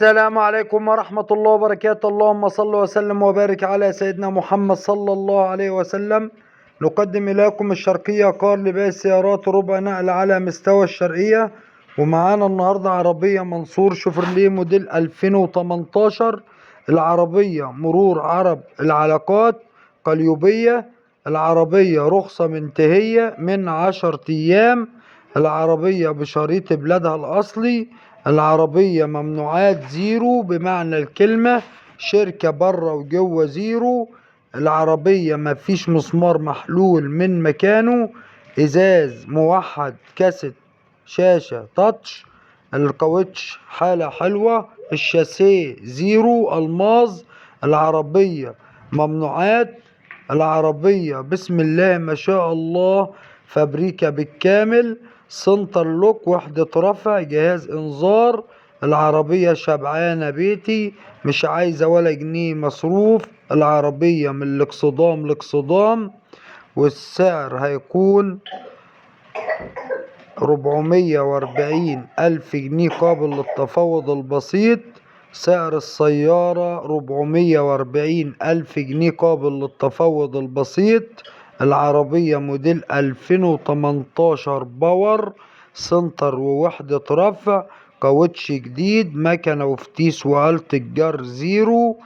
السلام عليكم ورحمة الله وبركاته. اللهم صل وسلم وبارك على سيدنا محمد صلى الله عليه وسلم. نقدم إليكم الشرقية كار لبيع السيارات ربع نقل على مستوى الشرقية. ومعانا النهاردة عربية منصور شوفرليه موديل 2018. العربية مرور عرب العلاقات قليوبية. العربية رخصة منتهية من 10 أيام. العربية بشريط بلادها الأصلي. العربية ممنوعات زيرو بمعنى الكلمة، شركة بره وجوه زيرو. العربية مفيش مسمار محلول من مكانه. ازاز موحد، كاسيت، شاشة تاتش. الكاوتش حالة حلوة. الشاسيه زيرو الماظ. العربية ممنوعات. العربية بسم الله ما شاء الله فابريكا بالكامل. سنتر لوك، وحدة رفع، جهاز انذار. العربية شبعانة بيتي، مش عايزة ولا جنيه مصروف. العربية من الاكسدام لاكسدام. والسعر هيكون 440,000 جنيه قابل للتفاوض البسيط. سعر السيارة 440,000 جنيه قابل للتفاوض البسيط. العربية موديل 2018 باور، سنتر ووحدة رفع، كاوتش جديد، مكنة وفتيس وآلة الجر زيرو.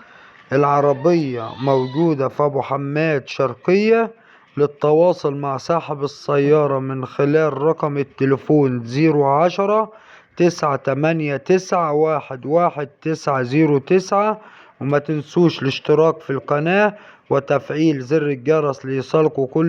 العربية موجودة في أبو حماد شرقية. للتواصل مع صاحب السيارة من خلال رقم التليفون 010-989-11909. وما تنسوش الاشتراك في القناة وتفعيل زر الجرس ليصلكوا كل